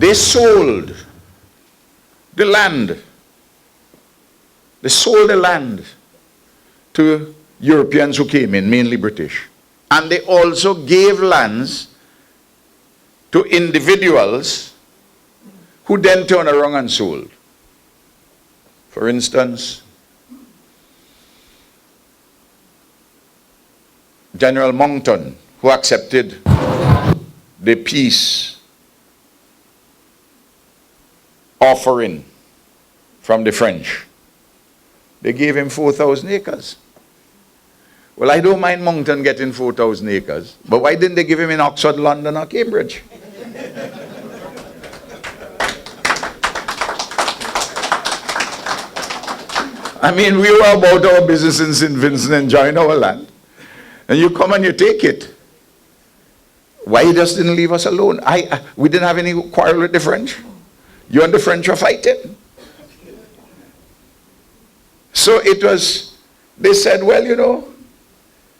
They sold the land. They sold the land to Europeans who came in, mainly British. And they also gave lands to individuals who then turned around and sold. For instance, General Monckton, who accepted the peace offering from the French. They gave him 4,000 acres. Well, I don't mind Monckton getting 4,000 acres, but why didn't they give him in Oxford, London, or Cambridge? I mean, we were about our business in St. Vincent enjoying our land. And you come and you take it. Why you just didn't leave us alone? We didn't have any quarrel with the French. You and the French were fighting. So it was, they said, well, you know,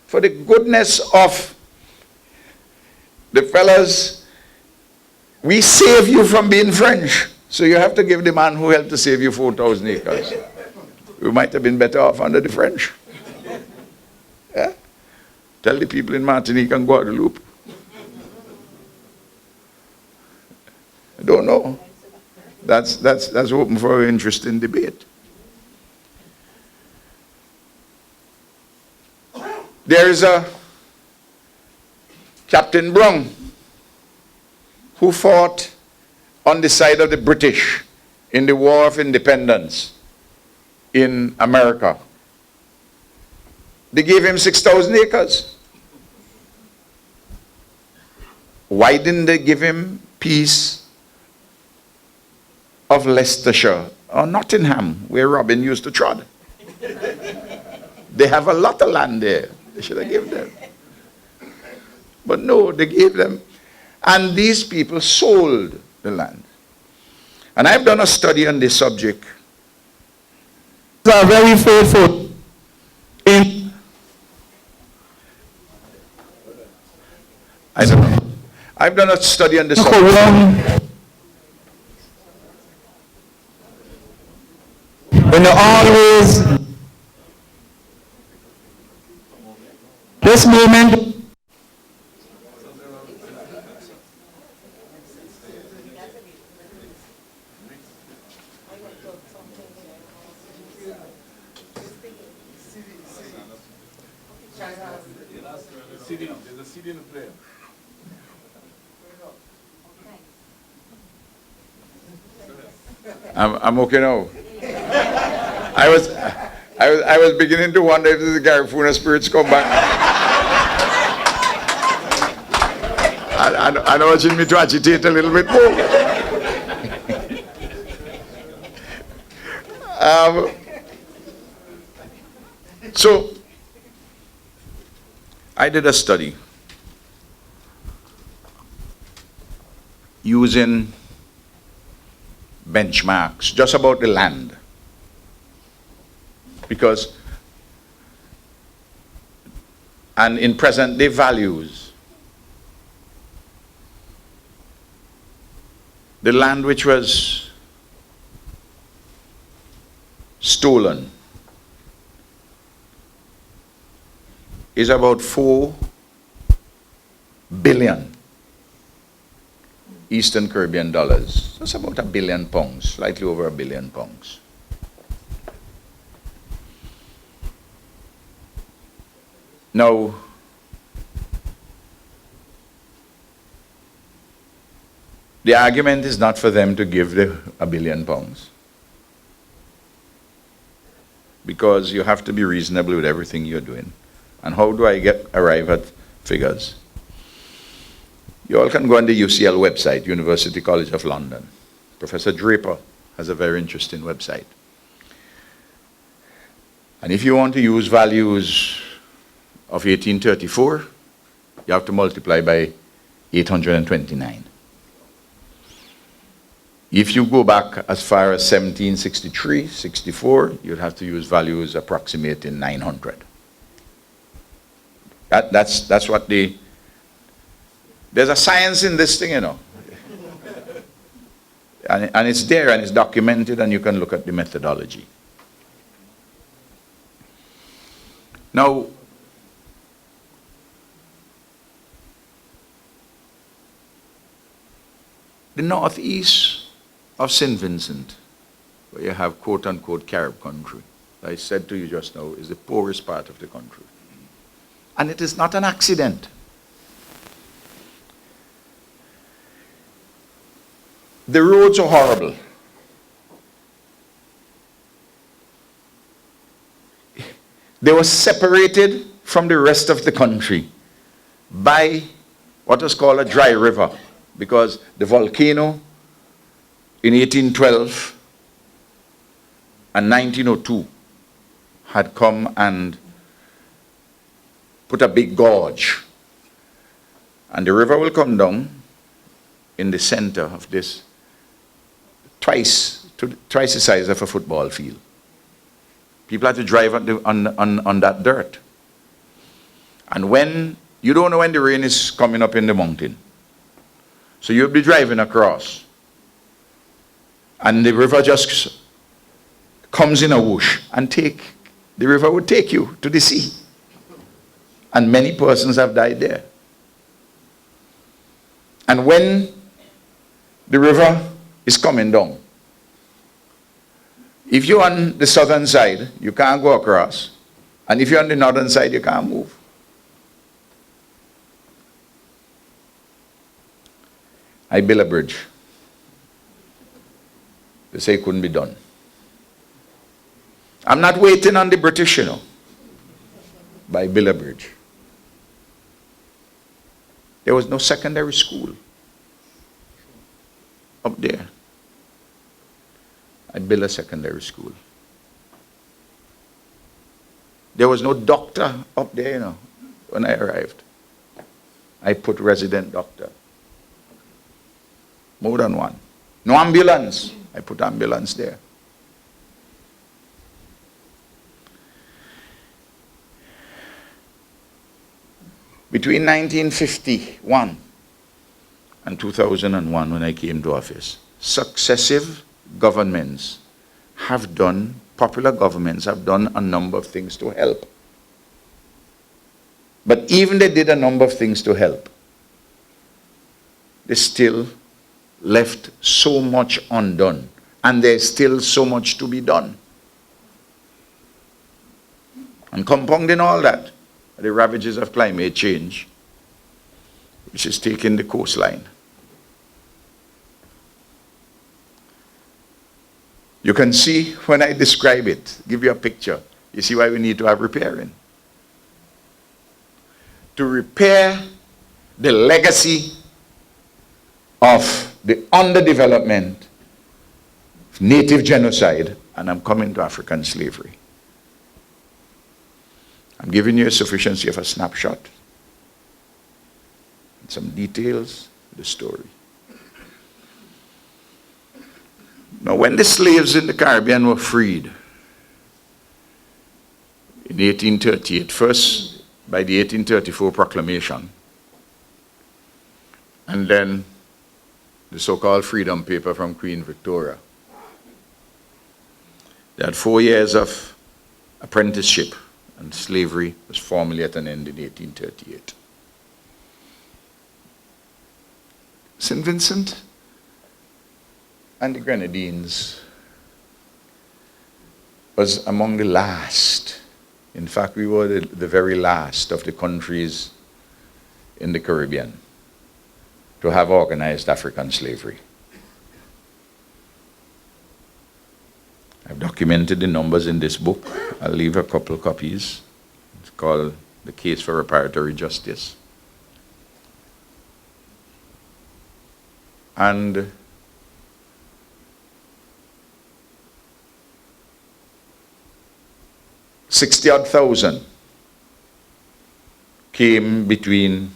for the goodness of the fellas, we save you from being French. So you have to give the man who helped to save you 4,000 acres. We might have been better off under the French. Yeah? Tell the people in Martinique and Guadeloupe. I don't know. That's open for an interesting debate. There is a Captain Brown who fought on the side of the British in the War of Independence in America. They gave him 6,000 acres. Why didn't they give him piece of Leicestershire or Nottingham, where Robin used to trod? They have a lot of land there. They should have given them. But no, they gave them. And these people sold the land. And I've done a study on this subject. They are very faithful in. I don't know. I've done a study on this subject. When you always this moment there's a CD in the player. I'm okay now. I was beginning to wonder if the Garifuna spirits come back. I know watching me to agitate a little bit more. So I did a study using benchmarks just about the land, because and in present day values, the land which was stolen is about 4 billion Eastern Caribbean dollars. That's about £1 billion, slightly over £1 billion. Now, the argument is not for them to give the £1 billion, because you have to be reasonable with everything you're doing. And how do I arrive at figures? You all can go on the UCL website, University College of London. Professor Draper has a very interesting website. And if you want to use values of 1834, you have to multiply by 829. If you go back as far as 1763, 64, you'd have to use values approximating 900. That's what there's a science in this thing, you know. And it's there and it's documented and you can look at the methodology. Now, the northeast of St. Vincent, where you have quote-unquote Carib country, I said to you just now, is the poorest part of the country. And it is not an accident. The roads are horrible. They were separated from the rest of the country by what was called a dry river, because the volcano in 1812 and 1902 had come and put a big gorge. And the river will come down in the center of this, twice the size of a football field. People had to drive on that dirt. And when, you don't know when the rain is coming up in the mountain. So you'll be driving across. And the river just comes in a whoosh and the river would take you to the sea. And many persons have died there. And when the river is coming down, if you're on the southern side, you can't go across. And if you're on the northern side, you can't move. I built a bridge. They say it couldn't be done. I'm not waiting on the British, you know. But I built a bridge. There was no secondary school up there. I built a secondary school. There was no doctor up there, you know, when I arrived. I put resident doctor. More than one. No ambulance. I put ambulance there. Between 1951 and 2001, when I came to office, successive governments have done, popular governments have done a number of things to help. But even they did a number of things to help, they still left so much undone. And there's still so much to be done. And compounding all that, the ravages of climate change, which is taking the coastline. You can see when I describe it, give you a picture, you see why we need to have repairing. To repair the legacy of the underdevelopment, native genocide, and I'm coming to African slavery. I'm giving you a sufficiency of a snapshot, and some details of the story. Now, when the slaves in the Caribbean were freed in 1838, first by the 1834 proclamation, and then the so-called freedom paper from Queen Victoria, they had 4 years of apprenticeship, and slavery was formally at an end in 1838. St. Vincent and the Grenadines was among the last. In fact, we were the very last of the countries in the Caribbean to have organized African slavery. I've documented the numbers in this book. I'll leave a couple copies. It's called The Case for Reparatory Justice. And $60,000 came between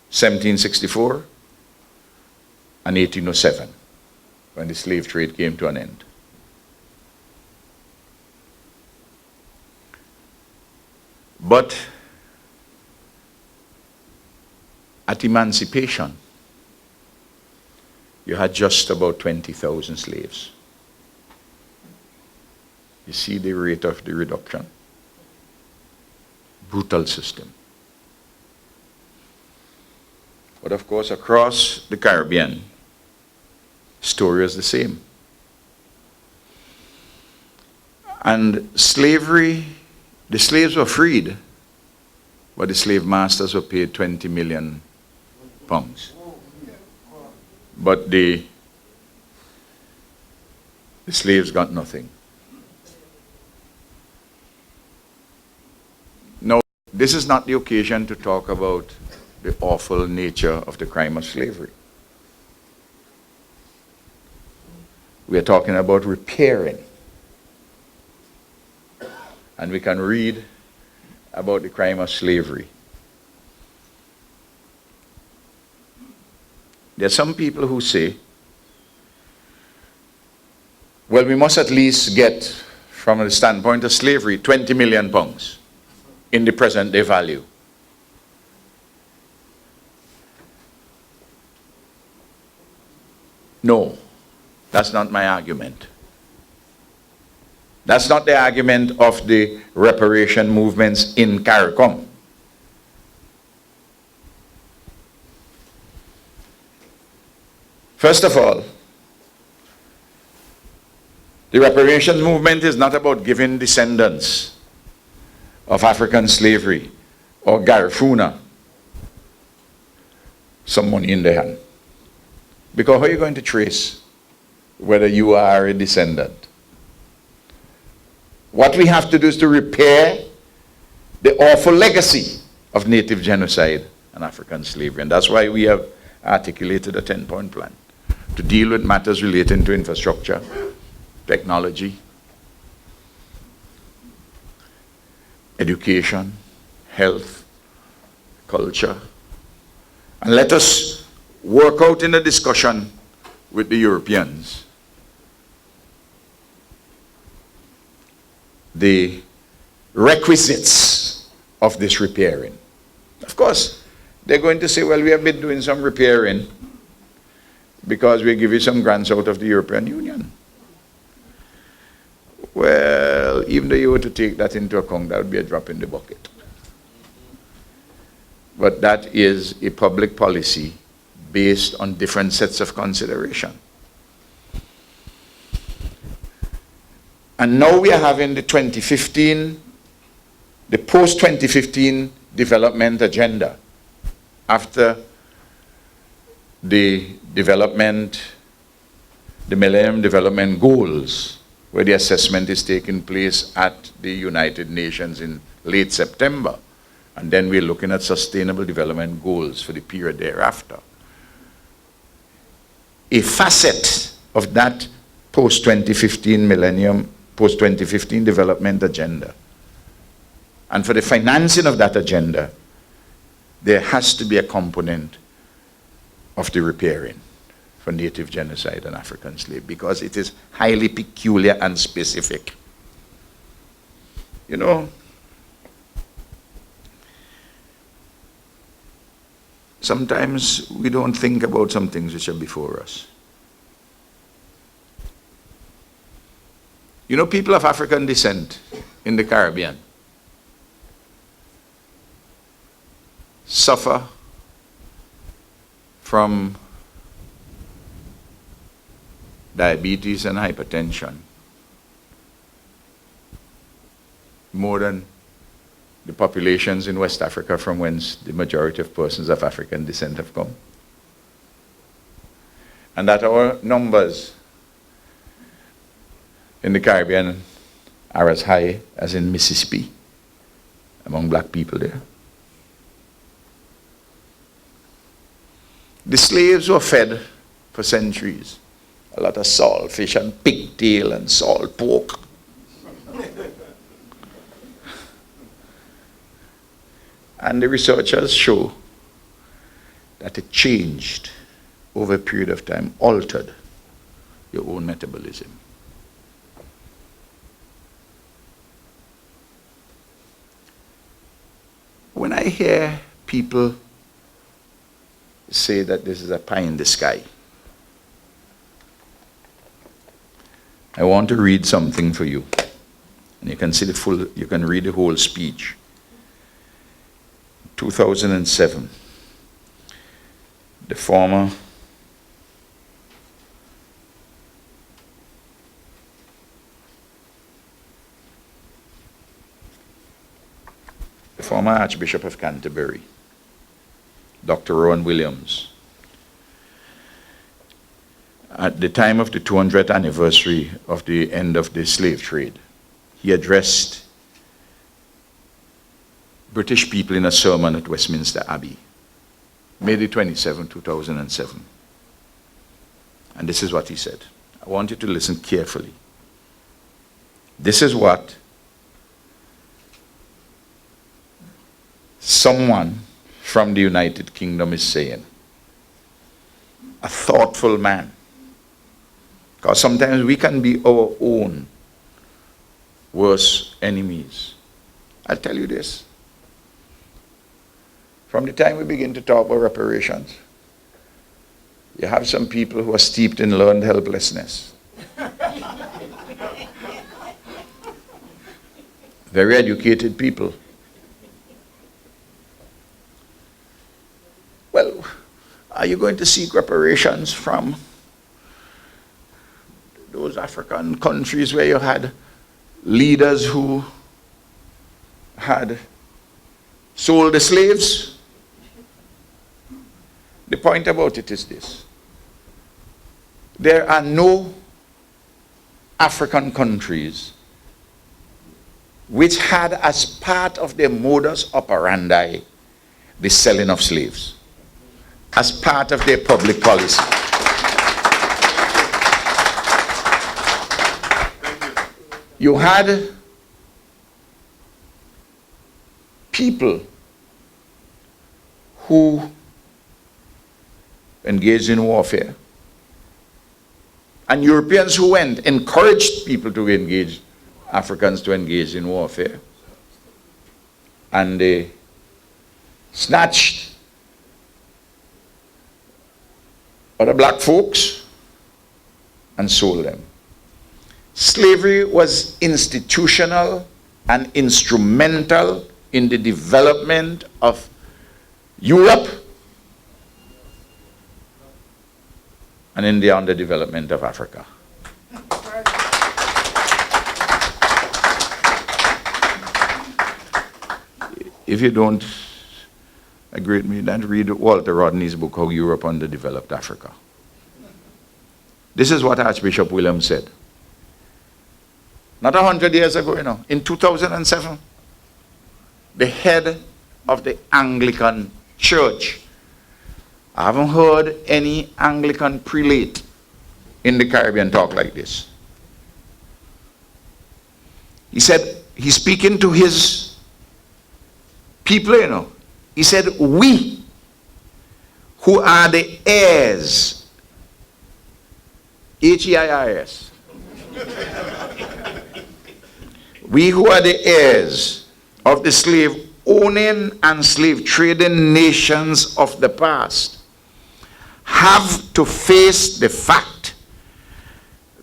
1764 and 1807, when the slave trade came to an end. But at Emancipation, you had just about 20,000 slaves. You see the rate of the reduction. Brutal system. But of course, across the Caribbean, story is the same. And slavery, the slaves were freed, but the slave masters were paid 20 million pounds. But the slaves got nothing. Now, this is not the occasion to talk about the awful nature of the crime of slavery. We are talking about repairing. And we can read about the crime of slavery. There are some people who say, well, we must at least get, from the standpoint of slavery, 20 million pounds in the present day value. No, that's not my argument. That's not the argument of the reparation movements in CARICOM. First of all, the reparations movement is not about giving descendants of African slavery or Garifuna some money in their hand. Because how are you going to trace whether you are a descendant? What we have to do is to repair the awful legacy of native genocide and African slavery. And that's why we have articulated a 10-point plan to deal with matters relating to infrastructure, technology, education, health, culture. And let us work out in a discussion with the Europeans the requisites of this repairing. Of course, they're going to say, well, we have been doing some repairing because we give you some grants out of the European Union. Well, even though you were to take that into account, that would be a drop in the bucket. But that is a public policy based on different sets of consideration. And now we are having the post-2015 development agenda. After the Millennium Development Goals, where the assessment is taking place at the United Nations in late September. And then we're looking at sustainable development goals for the period thereafter. A facet of that post-2015 development agenda. And for the financing of that agenda, there has to be a component of the repairing for native genocide and African slavery, because it is highly peculiar and specific. You know, sometimes we don't think about some things which are before us. You know, people of African descent in the Caribbean suffer from diabetes and hypertension more than the populations in West Africa from whence the majority of persons of African descent have come. And that our numbers in the Caribbean are as high as in Mississippi among black people there. The slaves were fed for centuries a lot of saltfish and pigtail and salt pork. And the researchers show that it changed over a period of time, altered your own metabolism. When I hear people say that this is a pie in the sky, I want to read something for you. And you can see you can read the whole speech. 2007. The former Archbishop of Canterbury, Dr. Rowan Williams, at the time of the 200th anniversary of the end of the slave trade, he addressed British people in a sermon at Westminster Abbey, May the 27th, 2007. And this is what he said. I want you to listen carefully. This is what someone from the United Kingdom is saying. A thoughtful man. Because sometimes we can be our own worst enemies. I'll tell you this. From the time we begin to talk about reparations, you have some people who are steeped in learned helplessness. Very educated people. Well, are you going to seek reparations from those African countries where you had leaders who had sold the slaves? The point about it is this. There are no African countries which had as part of their modus operandi the selling of slaves, as part of their public policy. You had people who engaged in warfare, and Europeans who went encouraged people to engage, Africans to engage in warfare, and they snatched other black folks and sold them. Slavery was institutional and instrumental in the development of Europe and in the underdevelopment of Africa. If you don't agree with me, then read Walter Rodney's book, How Europe Underdeveloped Africa. This is what Archbishop Williams said. Not 100 years ago, in 2007, the head of the Anglican Church. I haven't heard any Anglican prelate in the Caribbean talk like this. He said, he's speaking to his people, He said, we who are the heirs, H-E-I-R-S, we who are the heirs of the slave owning and slave trading nations of the past have to face the fact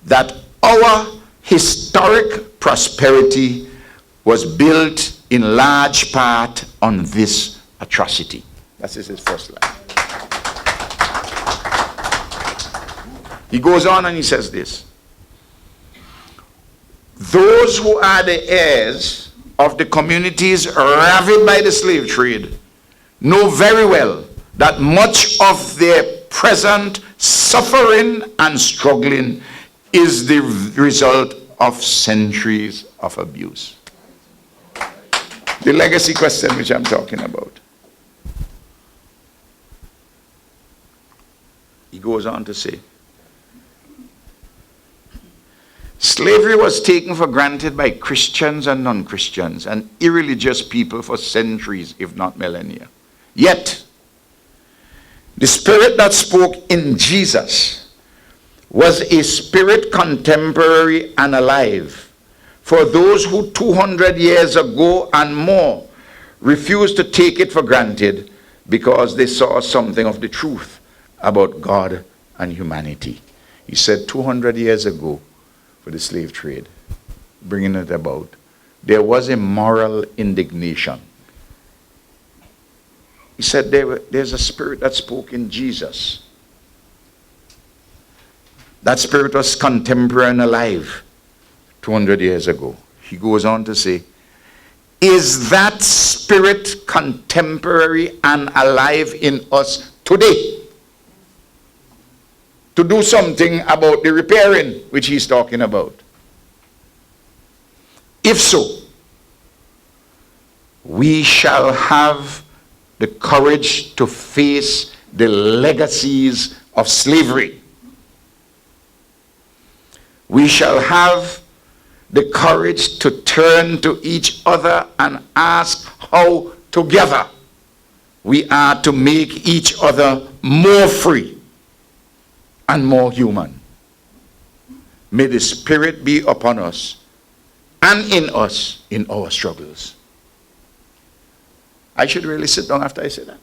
that our historic prosperity was built in large part on this atrocity. That's his first line. He goes on and he says this. Those who are the heirs of the communities ravaged by the slave trade know very well that much of their present suffering and struggling is the result of centuries of abuse. The legacy question which I'm talking about. He goes on to say, slavery was taken for granted by Christians and non-Christians and irreligious people for centuries, if not millennia. Yet, the spirit that spoke in Jesus was a spirit contemporary and alive for those who 200 years ago and more refused to take it for granted because they saw something of the truth about God and humanity. He said 200 years ago, for the slave trade, bringing it about, there was a moral indignation. He said there's a spirit that spoke in Jesus. That spirit was contemporary and alive 200 years ago. He goes on to say, is that spirit contemporary and alive in us today? To do something about the repairing which he's talking about. If so, we shall have the courage to face the legacies of slavery. We shall have the courage to turn to each other and ask how together we are to make each other more free and more human. May the Spirit be upon us and in us in our struggles. I should really sit down after I say that.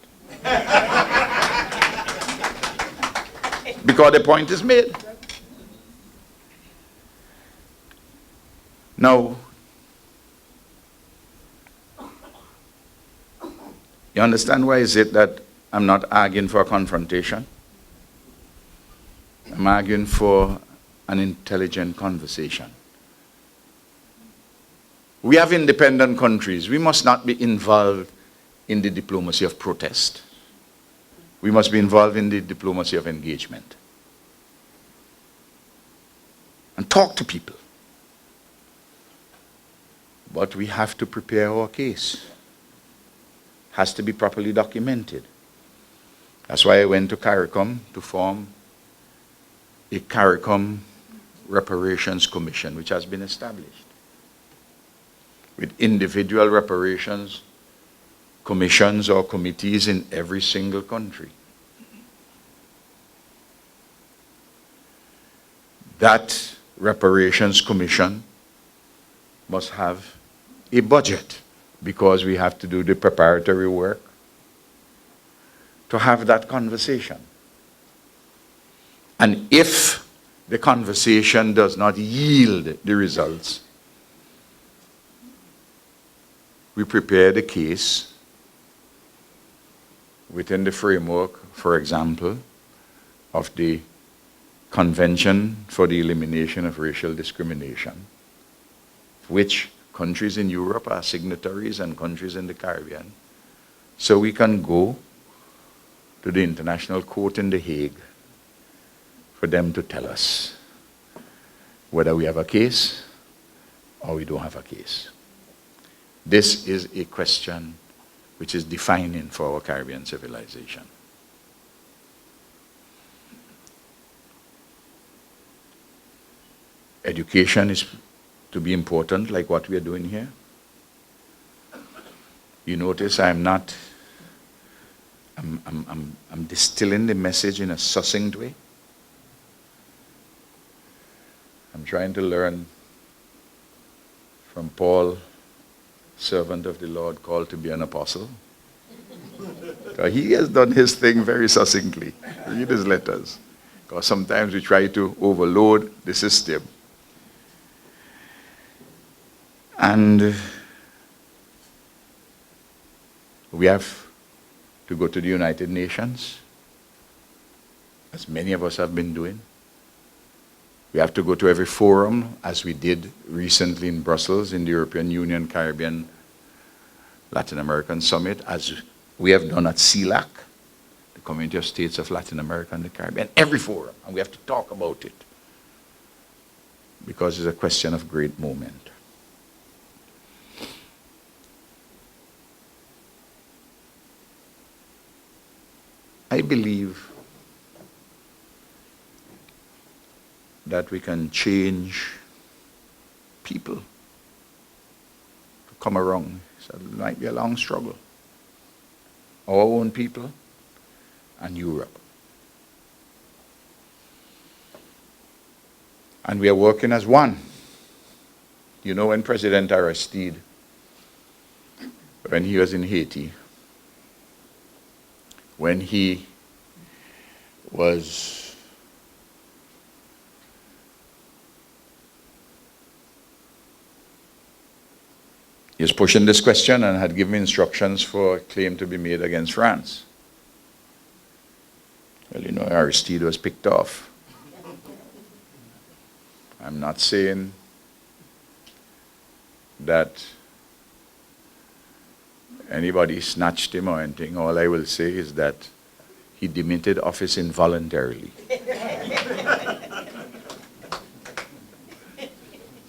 Because the point is made. Now, you understand why is it that I'm not arguing for a confrontation? I'm arguing for an intelligent conversation. We have independent countries. We must not be involved in the diplomacy of protest. We must be involved in the diplomacy of engagement. And talk to people. But we have to prepare our case. Has to be properly documented. That's why I went to CARICOM to form a CARICOM Reparations Commission, which has been established, with individual reparations commissions or committees in every single country. That reparations commission must have a budget, because we have to do the preparatory work to have that conversation. And if the conversation does not yield the results, we prepare the case within the framework, for example, of the Convention for the Elimination of Racial Discrimination, which countries in Europe are signatories and countries in the Caribbean. So we can go to the International Court in The Hague for them to tell us whether we have a case or we don't have a case. This is a question which is defining for our Caribbean civilization. Education is to be important, like what we are doing here. You notice I'm distilling the message in a succinct way. I'm trying to learn from Paul, servant of the Lord, called to be an apostle. He has done his thing very succinctly. Read his letters. Because sometimes we try to overload the system. And we have to go to the United Nations, as many of us have been doing. We have to go to every forum, as we did recently in Brussels, in the European Union, Caribbean, Latin American Summit, as we have done at CELAC, the Community of States of Latin America and the Caribbean, every forum, and we have to talk about it, because it's a question of great moment. I believe that we can change people to come around. So it might be a long struggle. Our own people and Europe. And we are working as one. You know, when President Aristide, when he was in Haiti, when he was he was pushing this question and had given instructions for a claim to be made against France. Well, you know, Aristide was picked off. I'm not saying that anybody snatched him or anything. All I will say is that he demitted office involuntarily.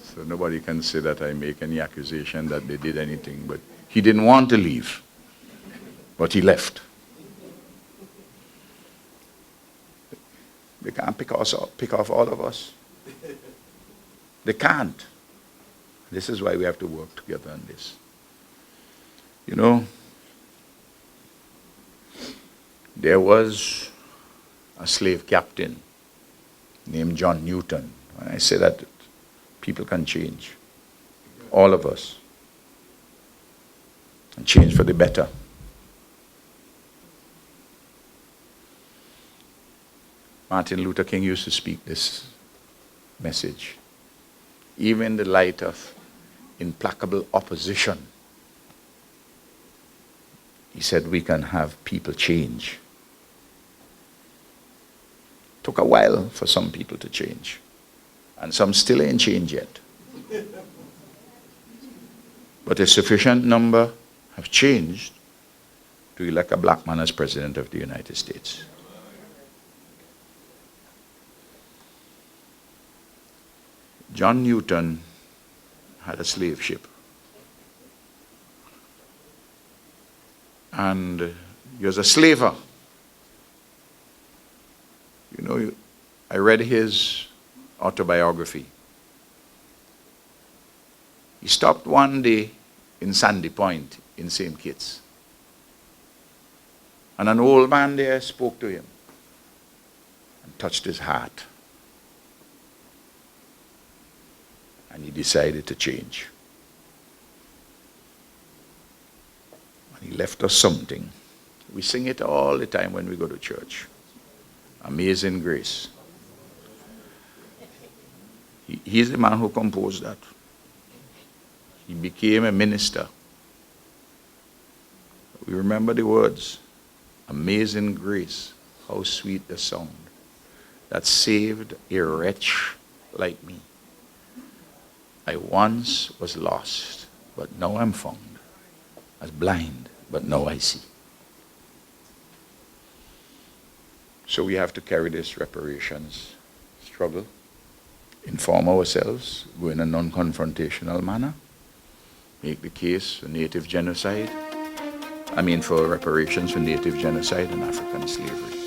So nobody can say that I make any accusation that they did anything, but he didn't want to leave, but he left. They can't pick off all of us. They can't. This is why we have to work together on this. You know, there was a slave captain named John Newton. When I say that, people can change. All of us. And change for the better. Martin Luther King used to speak this message. Even in the light of implacable opposition, he said we can have people change. Took a while for some people to change. And some still ain't changed yet. But a sufficient number have changed to elect a black man as president of the United States. John Newton had a slave ship. And he was a slaver. You know, I read his autobiography. He stopped one day in Sandy Point in St. Kitts. And an old man there spoke to him and touched his heart. And he decided to change. And he left us something. We sing it all the time when we go to church. Amazing Grace. He's the man who composed that. He became a minister. We remember the words. Amazing grace, how sweet the sound that saved a wretch like me. I once was lost, but now I'm found. As blind, but now I see. So we have to carry this reparations struggle, inform ourselves, go in a non-confrontational manner, make the case for native genocide, for reparations for native genocide and African slavery.